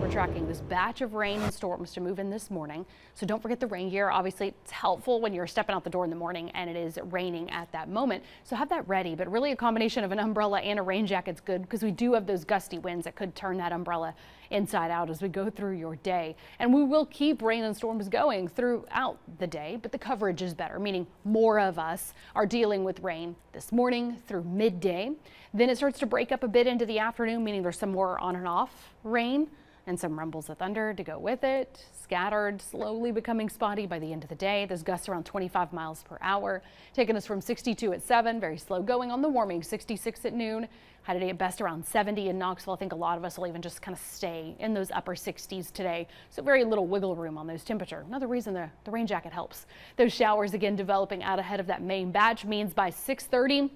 we're tracking this batch of rain and storms to move in this morning. So don't forget the rain gear. Obviously, it's helpful when you're stepping out the door in the morning and it is raining at that moment. So have that ready. But really, a combination of an umbrella and a rain jacket is good because we do have those gusty winds that could turn that umbrella inside out as we go through your day. And we will keep rain and storms going throughout the day, but the coverage is better, meaning more of us are dealing with rain this morning through midday. Then it starts to break up a bit into the afternoon, meaning there's some more on and off rain and some rumbles of thunder to go with it. Scattered, slowly becoming spotty by the end of the day. Those gusts around 25 miles per hour, taking us from 62 at 7, very slow going on the warming, 66 at noon. Had a day at best around 70 in Knoxville. I think a lot of us will even just kind of stay in those upper 60s today. So very little wiggle room on those temperatures. Another reason the rain jacket helps. Those showers again developing out ahead of that main batch means by 6:30.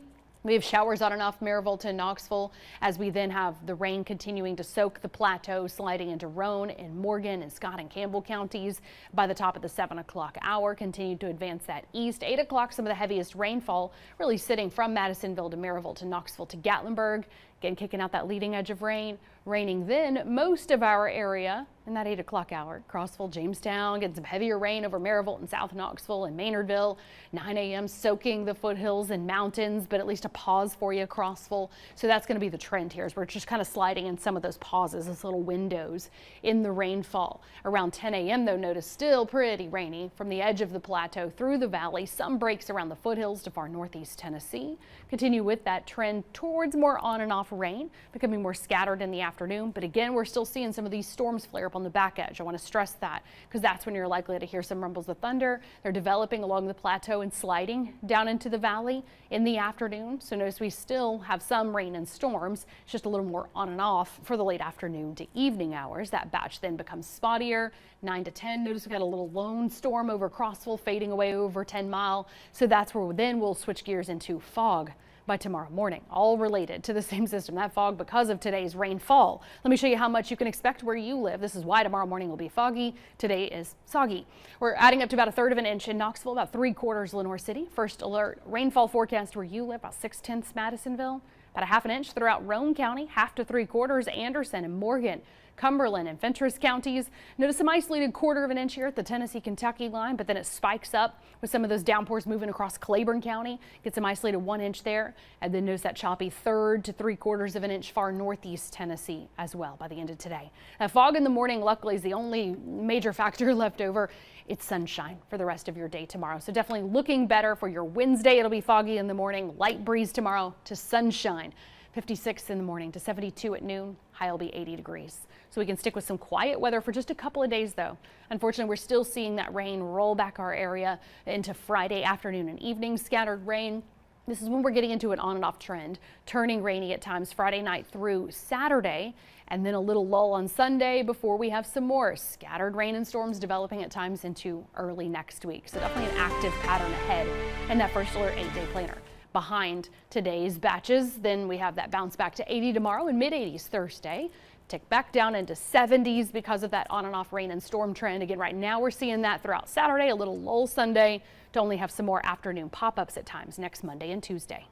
We have showers on and off Maryville to Knoxville as we then have the rain continuing to soak the plateau, sliding into Roane and Morgan and Scott and Campbell counties by the top of the 7 o'clock hour. Continue to advance that east. 8 o'clock, some of the heaviest rainfall really sitting from Madisonville to Maryville to Knoxville to Gatlinburg. Again, kicking out that leading edge of rain. Raining then most of our area in that 8 o'clock hour. Crossville, Jamestown, getting some heavier rain over Maryville and South Knoxville and Maynardville. 9 a.m. soaking the foothills and mountains, but at least a pause for you, Crossville. So that's going to be the trend here as we're just kind of sliding in some of those pauses, those little windows in the rainfall. Around 10 a.m. though, notice still pretty rainy from the edge of the plateau through the valley. Some breaks around the foothills to far northeast Tennessee. Continue with that trend towards more on and off rain, becoming more scattered in the afternoon. But again, we're still seeing some of these storms flare up on the back edge. I want to stress that because that's when you're likely to hear some rumbles of thunder. They're developing along the plateau and sliding down into the valley in the afternoon. So notice we still have some rain and storms. It's just a little more on and off for the late afternoon to evening hours. That batch then becomes spottier. 9 to 10. Notice we got a little lone storm over Crossville fading away over 10 Mile. So that's where then we'll switch gears into fog by tomorrow morning, all related to the same system. That fog because of today's rainfall. Let me show you how much you can expect where you live. This is why tomorrow morning will be foggy. Today is soggy. We're adding up to about 1/3 of an inch in Knoxville, about 3/4 Lenore City. First alert rainfall forecast where you live, about 6/10 Madisonville, about 1/2 inch throughout Roane County, 1/2 to 3/4 Anderson and Morgan, Cumberland and Fentress counties. Notice some isolated 1/4 of an inch here at the Tennessee-Kentucky line, but then it spikes up with some of those downpours moving across Claiborne County. Get some isolated 1 inch there, and then notice that choppy 1/3 to 3/4 of an inch far northeast Tennessee as well by the end of today. That fog in the morning, luckily, is the only major factor left over. It's sunshine for the rest of your day tomorrow. So definitely looking better for your Wednesday. It'll be foggy in the morning, light breeze tomorrow to sunshine. 56 in the morning to 72 at noon. High will be 80 degrees. So we can stick with some quiet weather for just a couple of days, though. Unfortunately, we're still seeing that rain roll back our area into Friday afternoon and evening. Scattered rain. This is when we're getting into an on and off trend, turning rainy at times Friday night through Saturday, and then a little lull on Sunday before we have some more scattered rain and storms developing at times into early next week. So definitely an active pattern ahead in that first alert 8-day planner. Behind today's batches, then we have that bounce back to 80 tomorrow and mid-80s Thursday. Tick back down into 70s because of that on and off rain and storm trend. Again, right now we're seeing that throughout Saturday, a little lull Sunday to only have some more afternoon pop-ups at times next Monday and Tuesday.